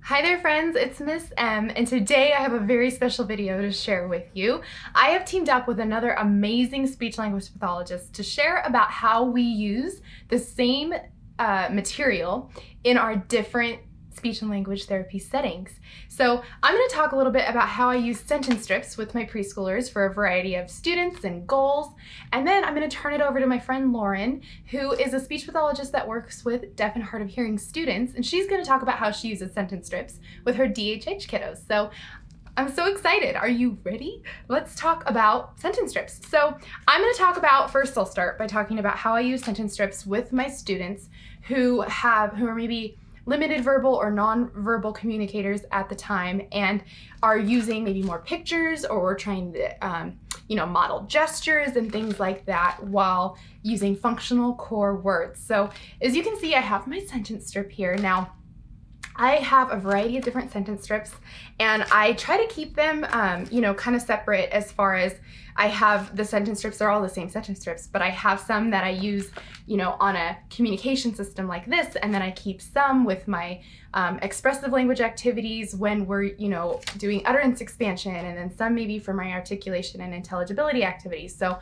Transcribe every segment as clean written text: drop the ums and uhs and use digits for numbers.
Hi there friends, it's Miss M, and today I have a very special video to share with you. I have teamed up with another amazing speech language pathologist to share about how we use the same material in our different speech and language therapy settings. So I'm going to talk a little bit about how I use sentence strips with my preschoolers for a variety of students and goals, and then I'm going to turn it over to my friend Lauren, who is a speech pathologist that works with deaf and hard of hearing students, and she's going to talk about how she uses sentence strips with her DHH kiddos. So I'm so excited. Are you ready? Let's talk about sentence strips. So I'm going to talk about, first I'll start by talking about how I use sentence strips with my students who are maybe limited verbal or non-verbal communicators at the time and are using maybe more pictures, or we're trying to model gestures and things like that while using functional core words. So as you can see, I have my sentence strip here. Now I have a variety of different sentence strips, and I try to keep them, kind of separate as far as I have the sentence strips. They're all the same sentence strips, but I have some that I use, on a communication system like this, and then I keep some with my expressive language activities when we're, doing utterance expansion, and then some maybe for my articulation and intelligibility activities. So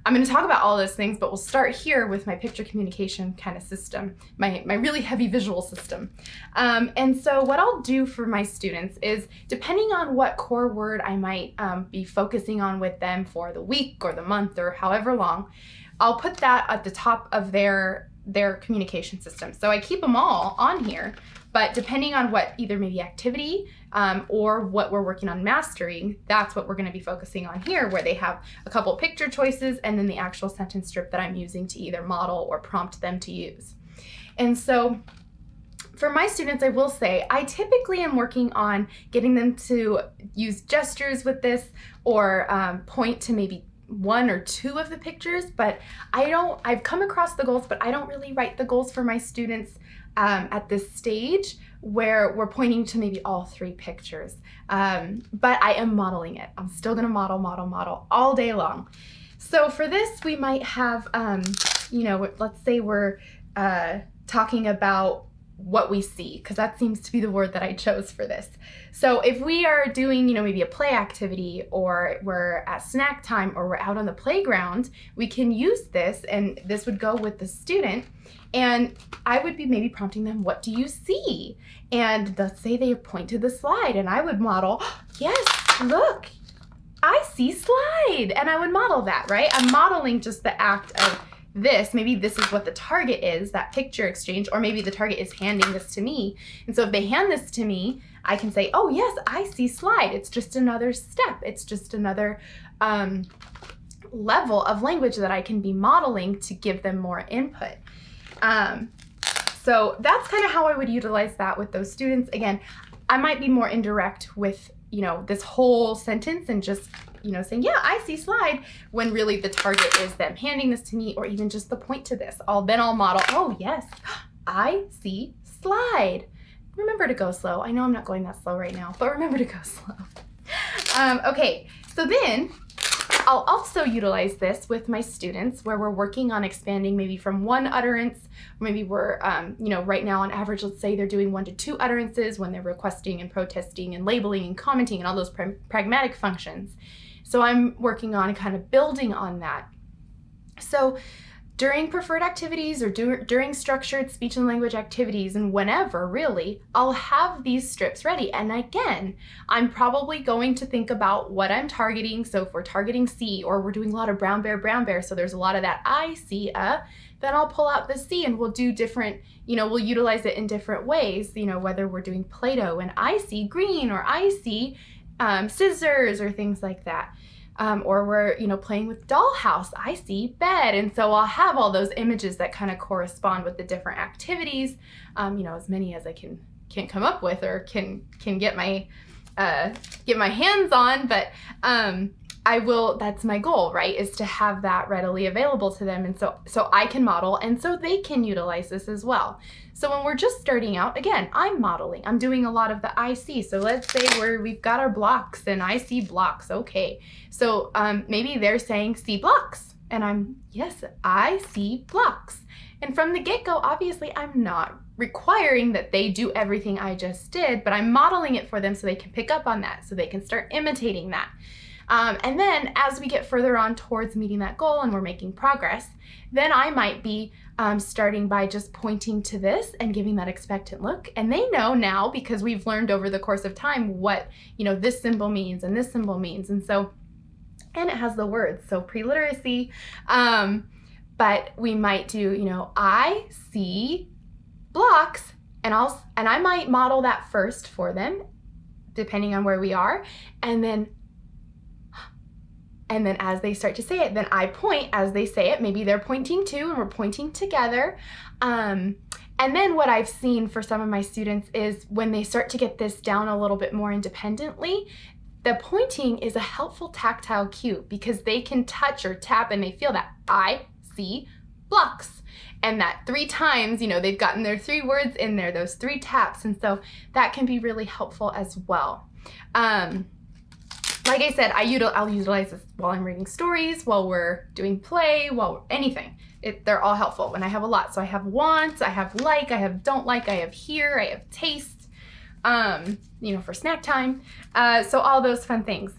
I'm going to talk about all those things, but we'll start here with my picture communication kind of system, my really heavy visual system. And so what I'll do for my students is, depending on what core word I might be focusing on with them for the week or the month or however long, I'll put that at the top of their communication system. So I keep them all on here, but depending on what either maybe activity or what we're working on mastering, that's what we're going to be focusing on here, where they have a couple picture choices and then the actual sentence strip that I'm using to either model or prompt them to use. And so for my students, I will say, I typically am working on getting them to use gestures with this, or point to maybe one or two of the pictures, but I've come across the goals, but I don't really write the goals for my students at this stage where we're pointing to maybe all three pictures. But I am modeling it. I'm still gonna model all day long. So for this, we might have, let's say we're talking about what we see, because that seems to be the word that I chose for this. So if we are doing, maybe a play activity, or we're at snack time, or we're out on the playground, we can use this, and this would go with the student, and I would be maybe prompting them, what do you see? And let's say they point to the slide, and I would model, yes, look, I see slide, and I would model that, right? I'm modeling just the act of this. Maybe this is what the target is, that picture exchange, or maybe the target is handing this to me. And so if they hand this to me, I can say, oh yes, I see slide. It's just another step. It's just another level of language that I can be modeling to give them more input. So that's kind of how I would utilize that with those students. Again, I might be more indirect with, this whole sentence and just, saying, yeah, I see slide, when really the target is them handing this to me, or even just the point to this. Then I'll model, oh yes, I see slide. Remember to go slow. I know I'm not going that slow right now, but remember to go slow. Okay, so then I'll also utilize this with my students where we're working on expanding maybe from one utterance, or maybe we're, right now on average, let's say they're doing 1 to 2 utterances when they're requesting and protesting and labeling and commenting and all those pragmatic functions. So I'm working on kind of building on that. So during preferred activities, or during structured speech and language activities, and whenever really, I'll have these strips ready. And again, I'm probably going to think about what I'm targeting. So if we're targeting C, or we're doing a lot of brown bear, so there's a lot of that I see, then I'll pull out the C, and we'll do different, we'll utilize it in different ways, whether we're doing Play-Doh and I see green, or I see scissors, or things like that. Or we're, playing with dollhouse, I see bed. And so I'll have all those images that kind of correspond with the different activities, as many as I can come up with, or can get my hands on. But that's my goal, right, is to have that readily available to them. And so I can model, and so they can utilize this as well. So when we're just starting out, again, I'm modeling. I'm doing a lot of the I see. So let's say we've got our blocks, and I see blocks. Okay. So maybe they're saying see blocks, And yes, I see blocks. And from the get-go, obviously, I'm not requiring that they do everything I just did, but I'm modeling it for them so they can pick up on that, so they can start imitating that. And then as we get further on towards meeting that goal and we're making progress, then I might be starting by just pointing to this and giving that expectant look. And they know now, because we've learned over the course of time what, this symbol means and this symbol means. And it has the words, so pre-literacy. But we might do, I see blocks, and I might model that first for them, depending on where we are, and then as they start to say it, then I point as they say it. Maybe they're pointing too, and we're pointing together. And then what I've seen for some of my students is when they start to get this down a little bit more independently, the pointing is a helpful tactile cue because they can touch or tap and they feel that I see blocks. And that 3 times, they've gotten their 3 words in there, those 3 taps. And so that can be really helpful as well. Like I said, I'll utilize this while I'm reading stories, while we're doing play, anything. They're all helpful. And I have a lot. So I have want, I have like, I have don't like, I have hear, I have taste, for snack time. So all those fun things.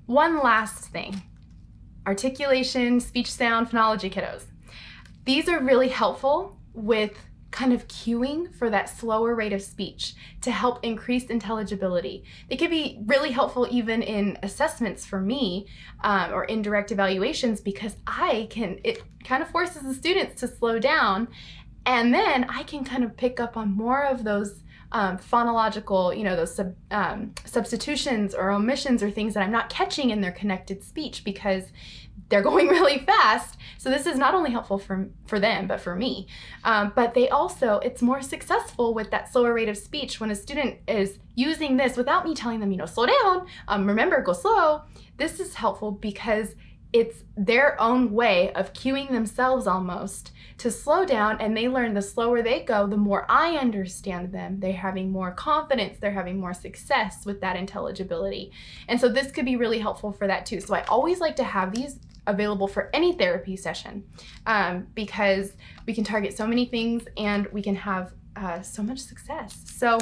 One last thing, articulation, speech sound, phonology kiddos. These are really helpful with kind of cueing for that slower rate of speech to help increase intelligibility. They could be really helpful even in assessments for me or indirect evaluations because it kind of forces the students to slow down, and then I can kind of pick up on more of those phonological, those substitutions or omissions or things that I'm not catching in their connected speech because they're going really fast. So this is not only helpful for them, but for me. But it's more successful with that slower rate of speech when a student is using this without me telling them, slow down, remember, go slow. This is helpful because it's their own way of cueing themselves almost to slow down, and they learn the slower they go, the more I understand them. They're having more confidence, they're having more success with that intelligibility. And so this could be really helpful for that too. So I always like to have these available for any therapy session because we can target so many things and we can have so much success. So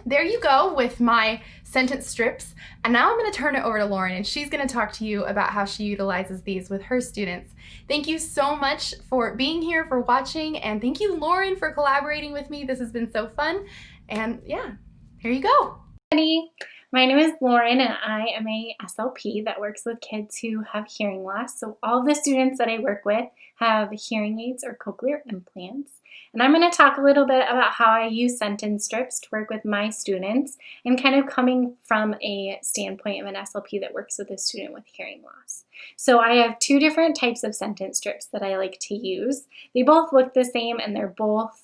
there you go with my sentence strips. And now I'm going to turn it over to Lauren, and she's going to talk to you about how she utilizes these with her students. Thank you so much for being here, for watching, and thank you, Lauren, for collaborating with me. This has been so fun. And yeah, here you go. My name is Lauren, and I am a SLP that works with kids who have hearing loss. So all the students that I work with have hearing aids or cochlear implants. And I'm going to talk a little bit about how I use sentence strips to work with my students and kind of coming from a standpoint of an SLP that works with a student with hearing loss. So I have 2 different types of sentence strips that I like to use. They both look the same and they're both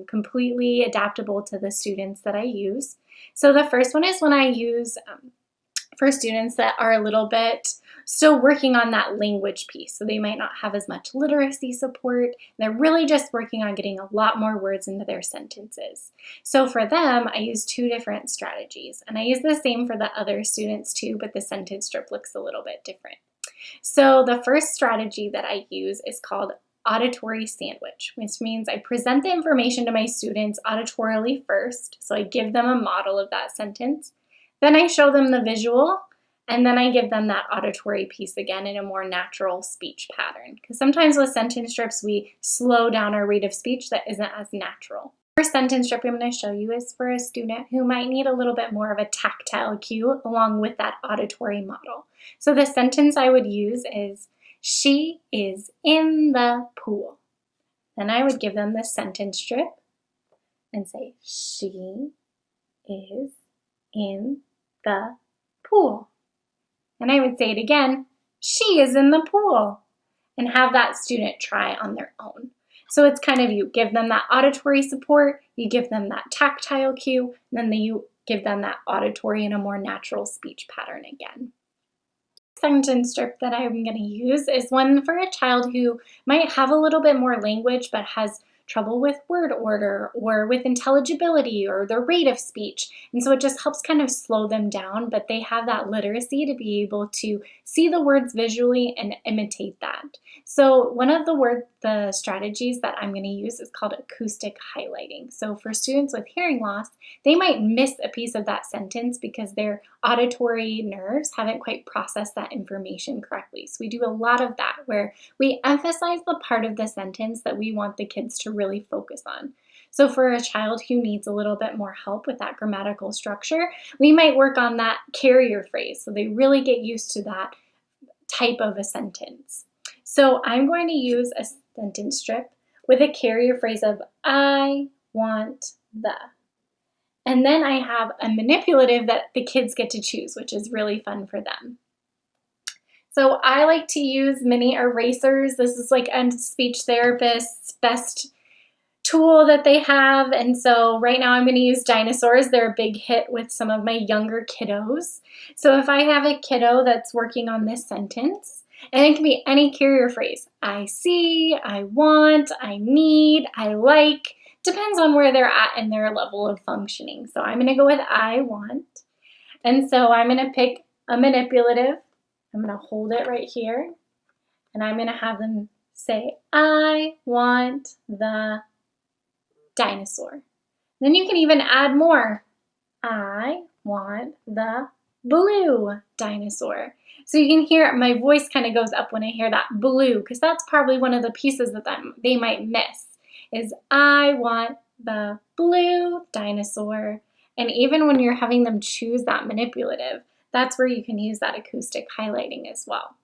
completely adaptable to the students that I use. So the first one is when I use for students that are a little bit still working on that language piece. So they might not have as much literacy support. They're really just working on getting a lot more words into their sentences. So for them, I use 2 different strategies. And I use the same for the other students too, but the sentence strip looks a little bit different. So the first strategy that I use is called auditory sandwich, which means I present the information to my students auditorily first. So I give them a model of that sentence. Then I show them the visual, and then I give them that auditory piece again in a more natural speech pattern. Because sometimes with sentence strips, we slow down our rate of speech that isn't as natural. The first sentence strip I'm going to show you is for a student who might need a little bit more of a tactile cue along with that auditory model. So the sentence I would use is, "She is in the pool." Then I would give them this sentence strip and say, "She is in the pool." And I would say it again, "She is in the pool," and have that student try on their own. So it's kind of, you give them that auditory support, you give them that tactile cue, and then you give them that auditory in a more natural speech pattern again. Sentence strip that I'm going to use is one for a child who might have a little bit more language but has trouble with word order or with intelligibility or the rate of speech. And so it just helps kind of slow them down, but they have that literacy to be able to see the words visually and imitate that. So one of the strategies that I'm going to use is called acoustic highlighting. So for students with hearing loss, they might miss a piece of that sentence because their auditory nerves haven't quite processed that information correctly. So we do a lot of that where we emphasize the part of the sentence that we want the kids to really focus on. So for a child who needs a little bit more help with that grammatical structure, we might work on that carrier phrase so they really get used to that type of a sentence. So I'm going to use a sentence strip with a carrier phrase of I want the. And then I have a manipulative that the kids get to choose, which is really fun for them. So I like to use mini erasers. This is like a speech therapist's best tool that they have. And so right now I'm going to use dinosaurs. They're a big hit with some of my younger kiddos. So if I have a kiddo that's working on this sentence, and it can be any carrier phrase, I see, I want, I need, I like, depends on where they're at in their level of functioning. So I'm going to go with I want. And so I'm going to pick a manipulative. I'm going to hold it right here. And I'm going to have them say, I want the dinosaur. Then you can even add more. I want the blue dinosaur. So you can hear my voice kind of goes up when I hear that blue, because that's probably one of the pieces that they might miss is I want the blue dinosaur. And even when you're having them choose that manipulative, that's where you can use that acoustic highlighting as well.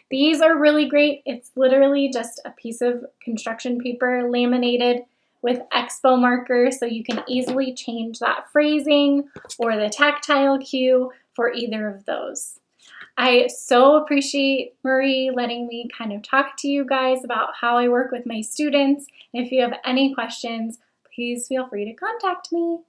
These are really great. It's literally just a piece of construction paper laminated with Expo marker, so you can easily change that phrasing or the tactile cue for either of those. I so appreciate Marie letting me kind of talk to you guys about how I work with my students. And if you have any questions, please feel free to contact me.